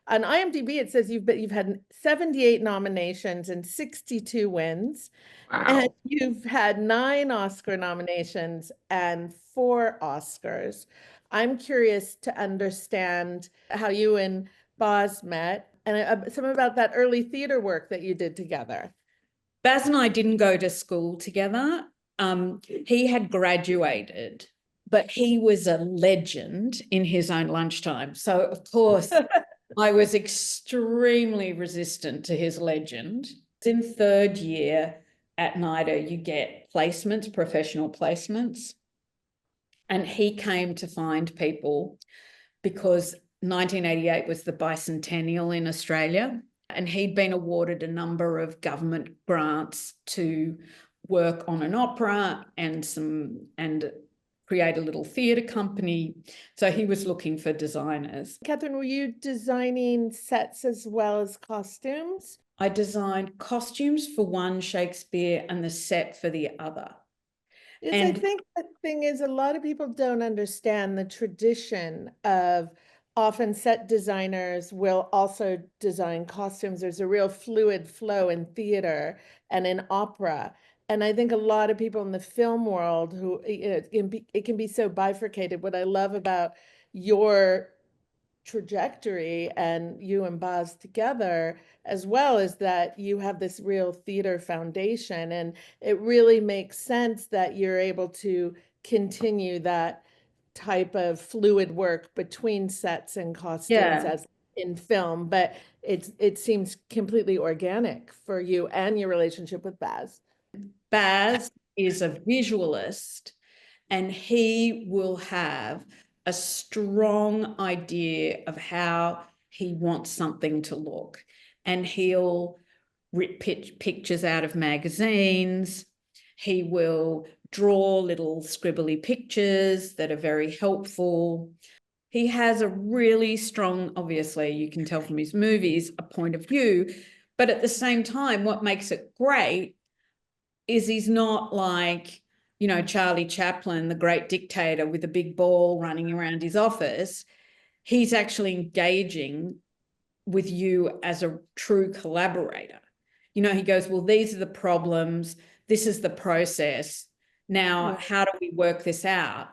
on IMDb, it says you've had 78 nominations and 62 wins. And Wow. you've had 9 Oscar nominations and 4 Oscars. I'm curious to understand how you and Boz met and some about that early theater work that you did together. Baz and I didn't go to school together. He had graduated, but he was a legend in his own lunchtime. So, of course, I was extremely resistant to his legend. In third year at NIDA, you get placements, professional placements. And he came to find people because 1988 was the bicentennial in Australia. And he'd been awarded a number of government grants to work on an opera and create a little theatre company. So he was looking for designers. Catherine, were you designing sets as well as costumes? I designed costumes for one Shakespeare and the set for the other. Yes, I think the thing is a lot of people don't understand the tradition of often set designers will also design costumes. There's a real fluid flow in theater and in opera. And I think a lot of people in the film world who, it can be so bifurcated. What I love about your trajectory and you and Boz together as well is that you have this real theater foundation, and it really makes sense that you're able to continue that type of fluid work between sets and costumes as in film, but it seems completely organic for you and your relationship with Baz. Baz is a visualist, and he will have a strong idea of how he wants something to look. And he'll rip pictures out of magazines. He will draw little scribbly pictures that are very helpful. He has a really strong, obviously, you can tell from his movies, a point of view. But at the same time, what makes it great is he's not like, you know, Charlie Chaplin, the great dictator with a big ball running around his office. He's actually engaging with you as a true collaborator. You know, he goes, well, these are the problems. This is the process. Now, how do we work this out?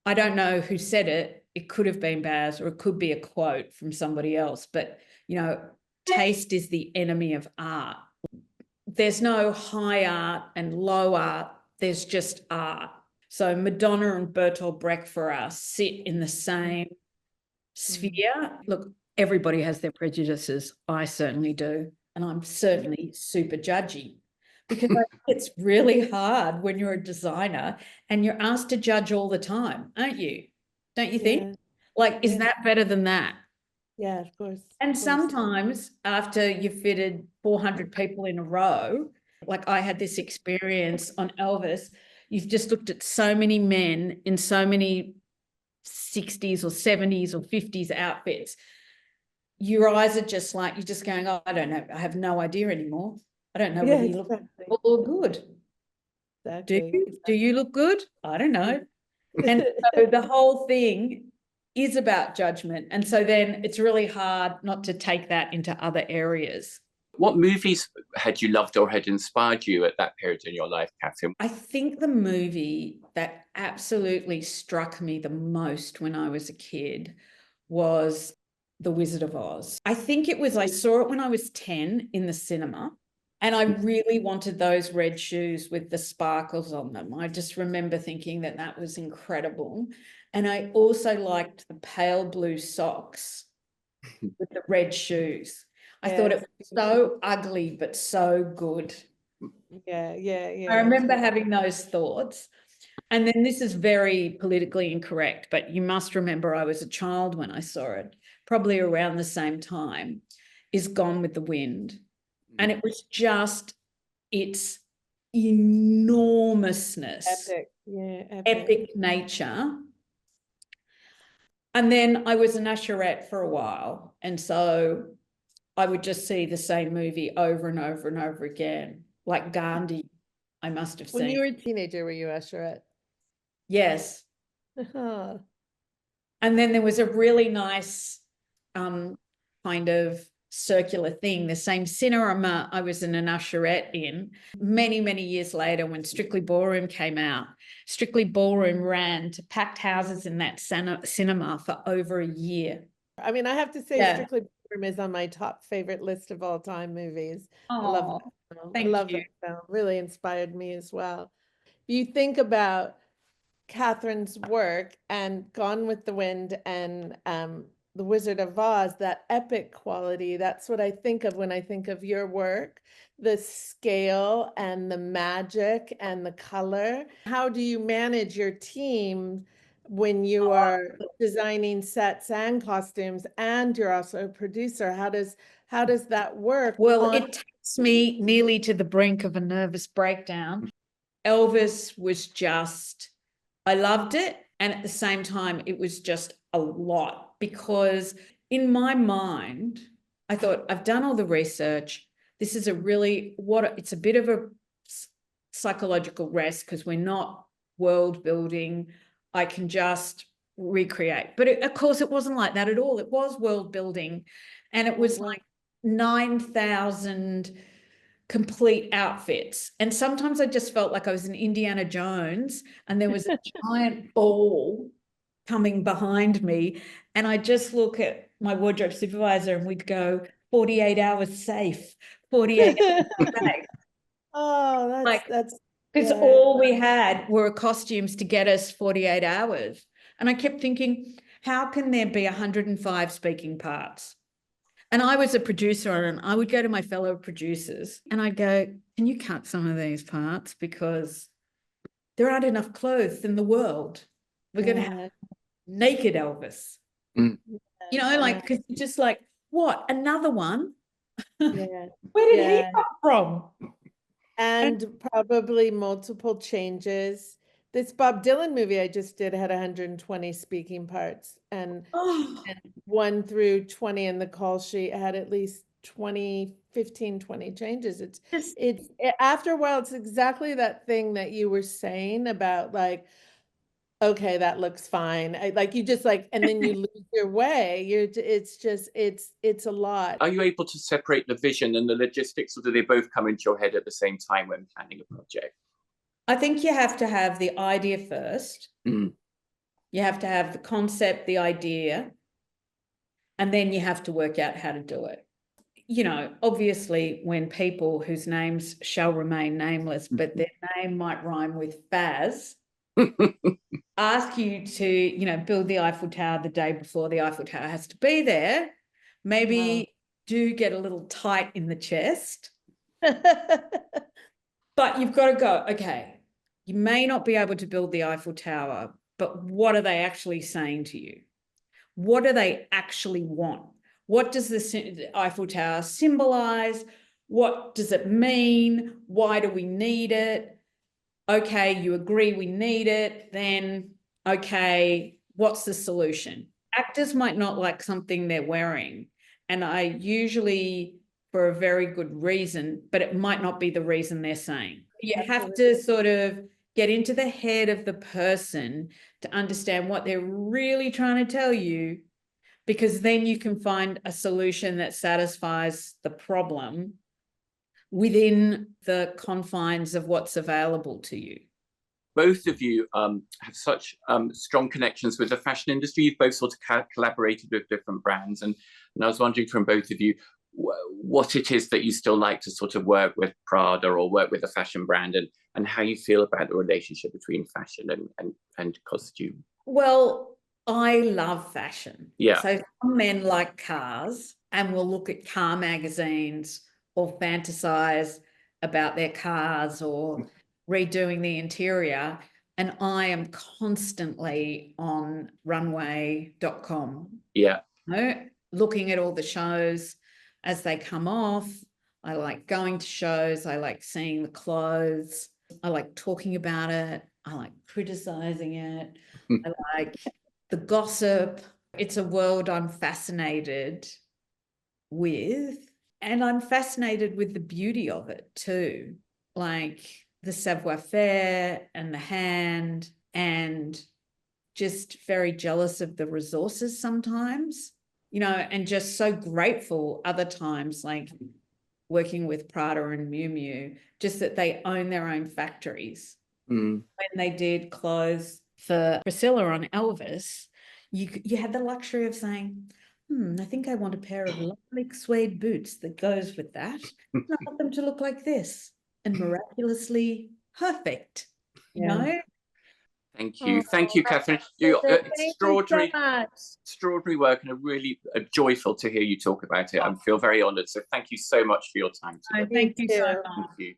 I don't know who said it. It could have been Baz, or it could be a quote from somebody else. But, you know, taste is the enemy of art. There's no high art and low art. There's just art. So Madonna and Bertolt Brecht for us sit in the same sphere. Look, everybody has their prejudices. I certainly do. And I'm certainly super judgy, because I think it's really hard when you're a designer and you're asked to judge all the time, aren't you? Don't you think? Like, is that better than that? Yeah, of course. And sometimes after you've fitted 400 people in a row, like I had this experience on Elvis, you've just looked at so many men in so many 60s or 70s or 50s outfits. Your eyes are just like, you're just going, oh, I don't know. I have no idea anymore. I don't know whether you look good. Exactly. Do you look good? I don't know. And so the whole thing is about judgment. And so then it's really hard not to take that into other areas. What movies had you loved or had inspired you at that period in your life, Catherine? I think the movie that absolutely struck me the most when I was a kid was The Wizard of Oz. I think it was, I saw it when I was 10 in the cinema, and I really wanted those red shoes with the sparkles on them. I just remember thinking that that was incredible. And I also liked the pale blue socks with the red shoes. I thought it was so ugly, but so good. Yeah. I remember having those thoughts. And then this is very politically incorrect, but you must remember I was a child when I saw it, probably around the same time, is Gone with the Wind. And it was just its enormousness, epic nature. And then I was an usherette for a while. And so I would just see the same movie over and over and over again, like Gandhi, I must have seen. When you were a teenager, were you usherette? Yes. And then there was a really nice kind of circular thing. The same cinema I was an usherette in many, many years later when Strictly Ballroom came out. Strictly Ballroom ran to packed houses in that cinema for over a year. I mean, I have to say, Yeah. Strictly Ballroom is on my top favorite list of all time movies. I Oh, love that film. I thank love you. that film. Really inspired me as well. If you think about Catherine's work and Gone with the Wind and The Wizard of Oz, that epic quality, that's what I think of when I think of your work, the scale and the magic and the color. How do you manage your team when you are designing sets and costumes and you're also a producer? How does that work? Well, it takes me nearly to the brink of a nervous breakdown. Elvis was just, I loved it. And at the same time, it was just a lot because in my mind, I thought, I've done all the research. This is it's a bit of a psychological rest because we're not world building. I can just recreate. But of course, it wasn't like that at all. It was world building. And it was like 9,000 complete outfits. And sometimes I just felt like I was in Indiana Jones and there was a giant ball coming behind me. And I just look at my wardrobe supervisor and we'd go, 48 hours safe, 48 hours safe. Oh, that's because all we had were costumes to get us 48 hours. And I kept thinking, how can there be 105 speaking parts? And I was a producer and I would go to my fellow producers and I'd go, can you cut some of these parts? Because there aren't enough clothes in the world. We're going to have naked Elvis. Mm. You know, like, because just like, what? Another one? Yeah. Where did he come from? And probably multiple changes. This Bob Dylan movie I just did had 120 speaking parts, and 1 through 20 in the call sheet had at least 15, 20 changes. After a while, it's exactly that thing that you were saying about like, okay, that looks fine. Like you just like, and then you lose your way. It's a lot. Are you able to separate the vision and the logistics, or do they both come into your head at the same time when planning a project? I think you have to have the idea first. Mm. You have to have the concept, the idea, and then you have to work out how to do it. You know, obviously, when people whose names shall remain nameless, but their name might rhyme with Baz, ask you to, you know, build the Eiffel Tower the day before the Eiffel Tower has to be there, maybe do get a little tight in the chest. But you've got to go, okay, you may not be able to build the Eiffel Tower, but what are they actually saying to you? What do they actually want? What does the Eiffel Tower symbolize? What does it mean? Why do we need it? Okay, you agree we need it, then, okay, what's the solution? Actors might not like something they're wearing, and I usually, for a very good reason, but it might not be the reason they're saying. You have to sort of get into the head of the person to understand what they're really trying to tell you, because then you can find a solution that satisfies the problem within the confines of what's available to you. Both of you have such strong connections with the fashion industry. You've both sort of collaborated with different brands. And I was wondering from both of you, what it is that you still like to sort of work with Prada or work with a fashion brand, and how you feel about the relationship between fashion and costume. Well, I love fashion. Yeah. So some men like cars and will look at car magazines or fantasize about their cars or redoing the interior. And I am constantly on runway.com. Yeah. You know, looking at all the shows as they come off. I like going to shows. I like seeing the clothes. I like talking about it. I like criticizing it. I like the gossip. It's a world I'm fascinated with. And I'm fascinated with the beauty of it too. Like the savoir-faire and the hand, and just very jealous of the resources sometimes. you know, and just so grateful other times, like working with Prada and Miu Miu, just that they own their own factories. When they did clothes for Priscilla on Elvis, you had the luxury of saying, I think I want a pair of lovely suede boots that goes with that. I want them to look like this, and miraculously perfect, you know? Thank you, Catherine. You extraordinary, extraordinary work, and really joyful to hear you talk about it. I feel very honoured. So thank you so much for your time today. Thank you so much. Thank you.